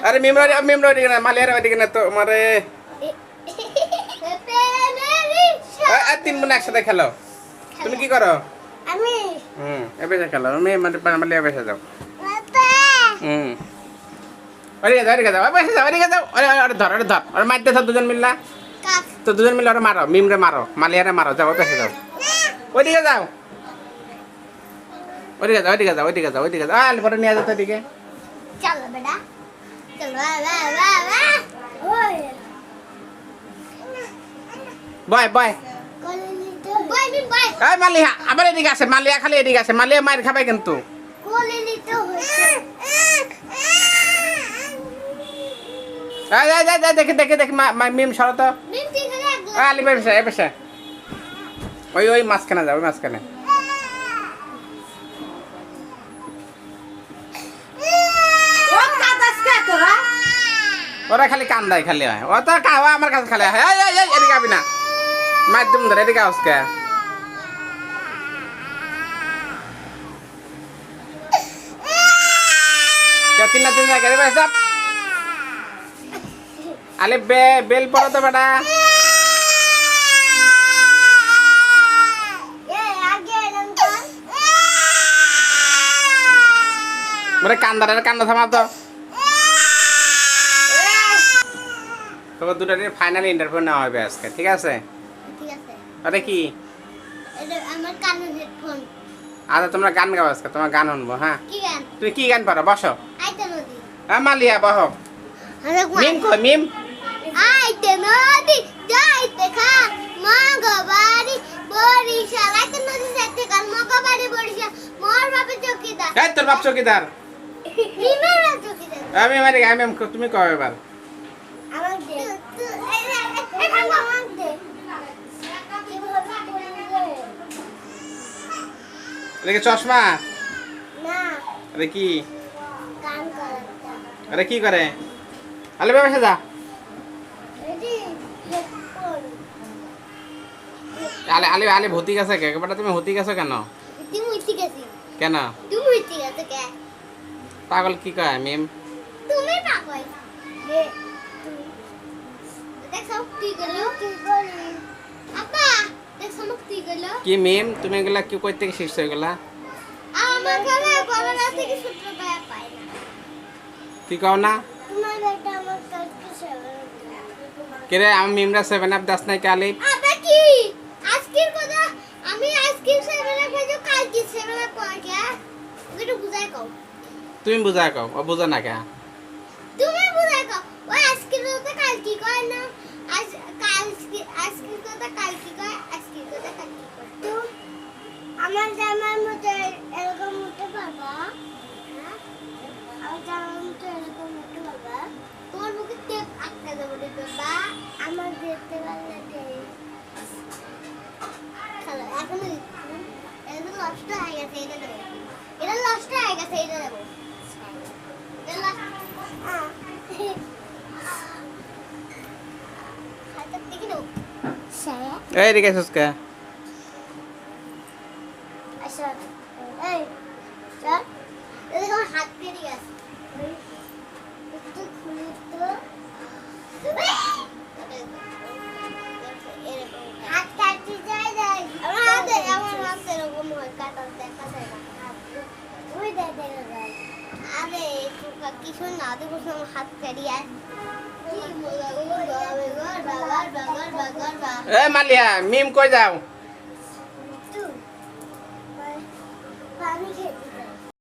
আরে মিমরা ওদিকে না, মালিয়ার ওদিকে না তো আমারে। তিন বোন একসাথে খেলো। তুমি কি করো? আমি এবে খেলো। মালিয়া বেসে যাও। ওদিকে যাও, ওদিকে যাও। আরে ধর। আরে মারতে থাক দুজন মিললা। তো দুজন মিলে ওরা মারো, মিমরে মারো, মালিয়ারে মারো, যাও বেসে যাও। ওদিকে যাও। আলে পরে নিয়ে যাও তো ওদিকে। চলো বেটা চলো বয় বয় এই মালিয়া আবার এদিকে আসে, মালিয়া খালি এদিকে আসে, মালিয়া মার খাবে কিন্তু। কোলে নিতে হইছে দেখি মিম সরো তো। মিম ঠিক আছে আলি বেসে ওই মাঝখানে যাও, ওই মাঝখানে। ওরা খালি কান্দায় খালি হয়, ও তো কাওয়া আমার কাছে খালি হয়। এদিকে আবি না, মাধ্যম ধরে এদিকে আসকে। তিন জায়গায় বেসা আলে বেল পড়ো তো বেটা। ওরে কান্দা থামা তো। তোমার দুটো ফাইনাল ইন্টারভিউ নেওয়া হবে আজকে, ঠিক আছে? আরে কি আমার কানে হেডফোন। আচ্ছা তোমরা গান গাও আজকে, তোমার গান শুনবো। হ্যাঁ কি গান? তুমি কি গান পারো? বসো। আইতে নদী। হ্যাঁ মালিয়া বহো। মিম কই মিম? আইতে নদী যাইতে খা মগবাড়ি বরিশাল। আইতে নদী যাইতে খা মগবাড়ি বরিশাল। মোর বাপে চৌকিদার। এই তোর বাপ চৌকিদার? মিমের বাপ চৌকিদার। আমি তুমি কও এবার। আমার দে। এই ভাঙা আমার দে। এদিকে চশমা? না আরে কি গান করে। আরে কি করে? আলে বেসে যা। এডি হেডফোন। আলে ভূতি গেছে কে? বেটা তুমি ভূতি গেছো কেন? তুমি ঠিক আছে। কেন? তুমি ঠিক আছে কে? পাগল কি কয় মিম? তুমি পাগল। দে তুমি। দেখো কি গেলো? কি গেলো? আপা দেখো কি গেলো? কি মিম তুমি এগুলা কি কই থেকে শিখছো এগুলা? আমার ঘরে করোনা থেকে সূত্র পায় না। কি কও না? তোমার বেটা আমার কাছে কেরে আমি মিমরা 7 আপ দাস নাই কালি। আপা কি আজকের কথা আমি আজকের সেভেনে ভেজো কালকে সেভেনে পড়ে একটু বুঝাই কও। তুমি বুঝা কও, ও বুঝা না কে? তুমি বুঝাই কও। ওই আজকের কথা কাল কি কয় না? আজকের কথা কাল কি কয়? আজকের কথা কাল কি কয়? তো আমার জামার মতো এরকম উঠতে পারবা? হ্যাঁ আমার জামার মতো এরকম উঠতে পারবা? তোমার মুখে টেপ আটকা দেবো রে বাবা। আমার দেখতে পারলে চলো এখন এটা নষ্ট হয়ে গেছে, এটা দেবো। এটা নষ্ট হয়ে গেছে, এটা দেবো। এই রে গেছস কে? আচ্ছা এই চল দেখো হাত দিয়ে গেছে একটু খুলে তো হাত কাটতে যায় আমার হাতে এরকম হয়, কাটা দেখা যায় না। ওই দেখা যায়। আরে কিছু না দেখো আমার হাত কাটিয়ে কি মজা গো বাবা বাবা বাবা বাবা। এ মালিয়া মিম কই যাও?